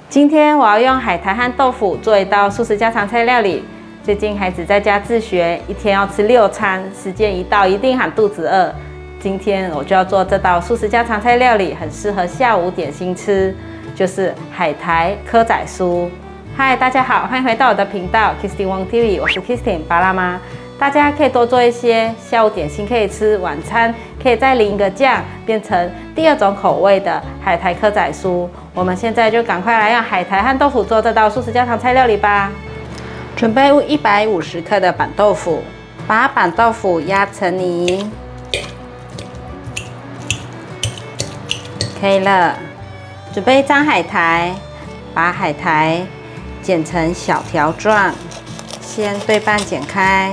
今天我要用海苔和豆腐做一道素食家常菜料理。最近孩子在家自学，一天要吃6餐，时间一到一定喊肚子饿。今天我就要做这道素食家常菜料理，很适合下午点心吃，就是海苔蚵仔酥。嗨，大家好，欢迎回到我的频道 Kristin Wong TV， 我是 Kristin 巴辣妈。大家可以多做一些下午点心可以吃，晚餐可以再淋一个酱，变成第2种口味的海苔蚵仔酥。我们现在就赶快来用海苔和豆腐做这道素食家常菜料理吧。准备150克的板豆腐，把板豆腐压成泥，可以了。准备1张海苔，把海苔剪成小条状，先对半剪开，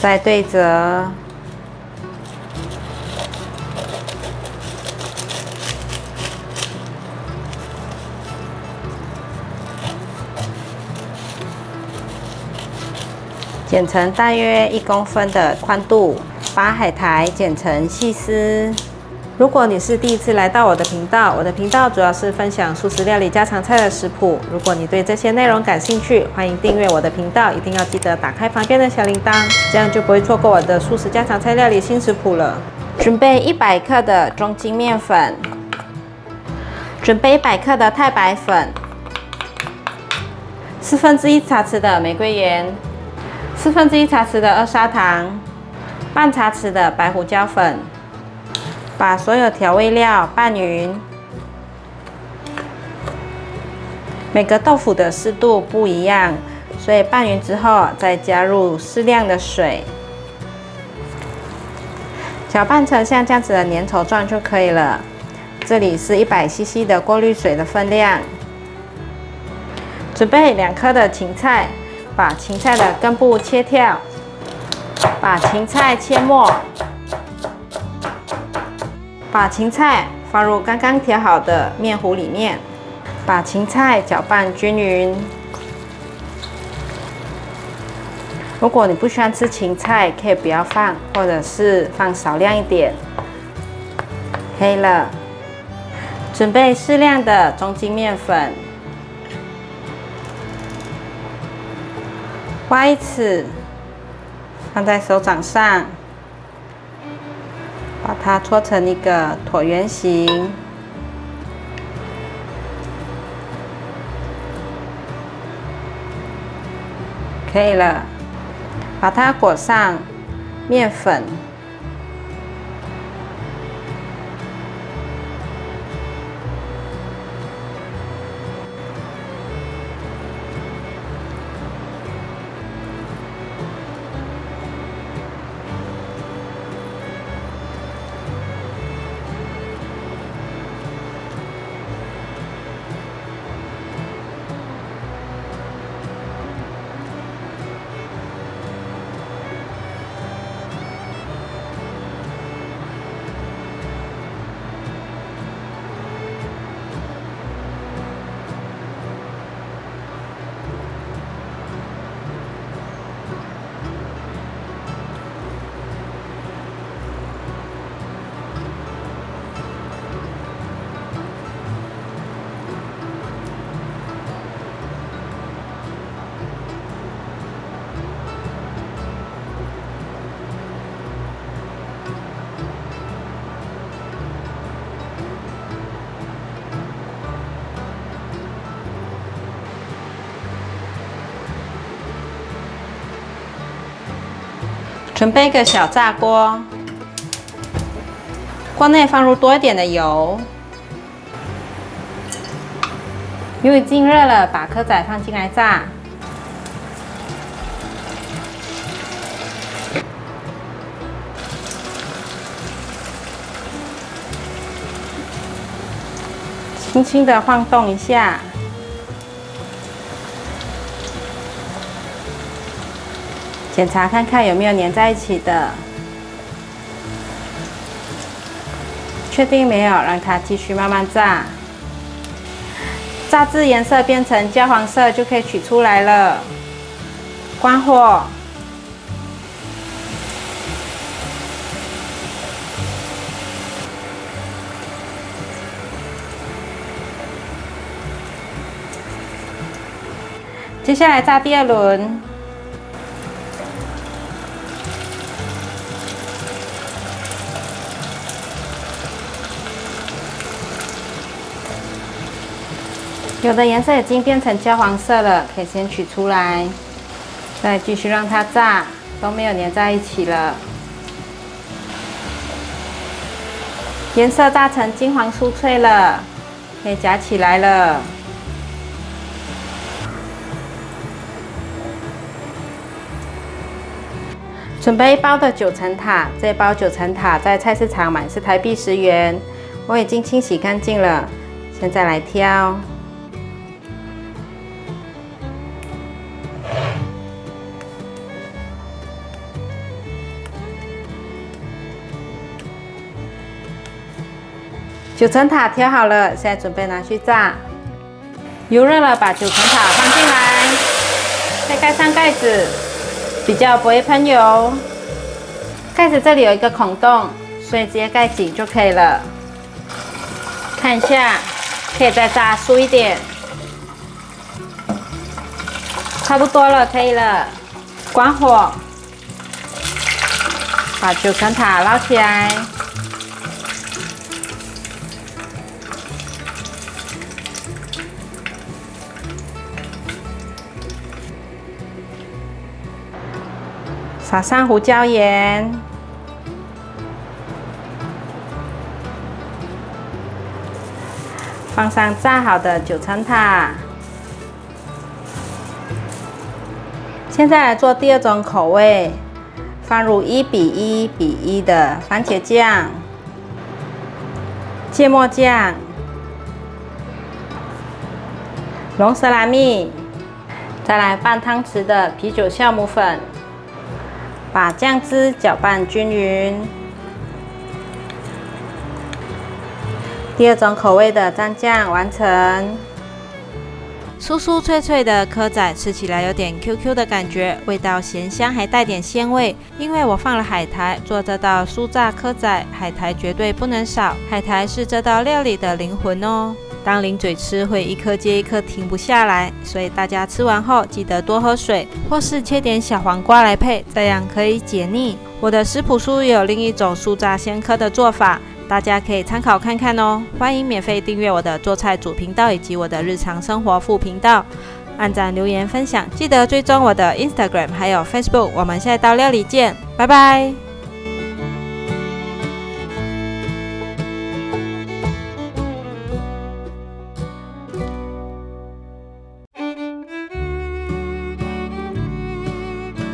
再对折，剪成大约1公分的宽度，把海苔剪成细丝。如果你是第一次来到我的频道，我的频道主要是分享素食料理家常菜的食谱。如果你对这些内容感兴趣，欢迎订阅我的频道，一定要记得打开旁边的小铃铛，这样就不会错过我的素食家常菜料理新食谱了。准备100克的中筋面粉，准备100克的太白粉，1/4茶匙的玫瑰盐，1/4茶匙的2砂糖，半茶匙的白胡椒粉。把所有调味料拌匀，每个豆腐的湿度不一样，所以拌匀之后再加入适量的水，搅拌成像这样子的粘稠状就可以了。这里是100cc 的过滤水的分量。准备2颗的芹菜，把芹菜的根部切掉，把芹菜切末。把芹菜放入刚刚调好的面糊里面，把芹菜搅拌均匀。如果你不喜欢吃芹菜，可以不要放，或者是放少量一点。可以了。准备适量的中筋面粉，挖1匙，放在手掌上。把它搓成一个椭圆形，可以了。把它裹上面粉，准备一个小炸锅，锅内放入多一点的油，油已经热了，把蚵仔放进来炸。轻轻的晃动一下。检查看看有没有粘在一起的，确定没有，让它继续慢慢炸，炸至颜色变成焦黄色就可以取出来了。关火。接下来炸第二轮。有的颜色已经变成焦黄色了，可以先取出来，再继续让它炸，都没有粘在一起了。颜色炸成金黄酥脆了，可以夹起来了。准备1包的9层塔，这包9层塔在菜市场买是台币10元，我已经清洗干净了，现在来挑。9层塔挑好了，现在准备拿去炸。油热了，把9层塔放进来，再盖上盖子，比较不会喷油。盖子这里有一个孔洞，所以直接盖紧就可以了。看一下，可以再炸酥一点，差不多了，可以了。关火，把9层塔捞起来。撒上胡椒盐，放上炸好的9层塔。现在来做第二种口味，放入1:1:1的番茄酱、芥末酱、龙舌兰蜜，再来半汤匙的啤酒酵母粉。把酱汁搅拌均匀。第二种口味的蘸酱完成。酥酥脆脆的蚵仔，吃起来有点 QQ 的感觉，味道咸香，还带点鲜味。因为我放了海苔，做这道酥炸蚵仔，海苔绝对不能少。海苔是这道料理的灵魂哦。当零嘴吃会一颗接一颗停不下来，所以大家吃完后记得多喝水，或是切点小黄瓜来配，这样可以解腻。我的食谱书也有另一种酥炸鲜蚵的做法，大家可以参考看看哦。欢迎免费订阅我的做菜主频道以及我的日常生活副频道，按赞、留言、分享，记得追踪我的 Instagram 还有 Facebook。我们下一道料理见，拜拜。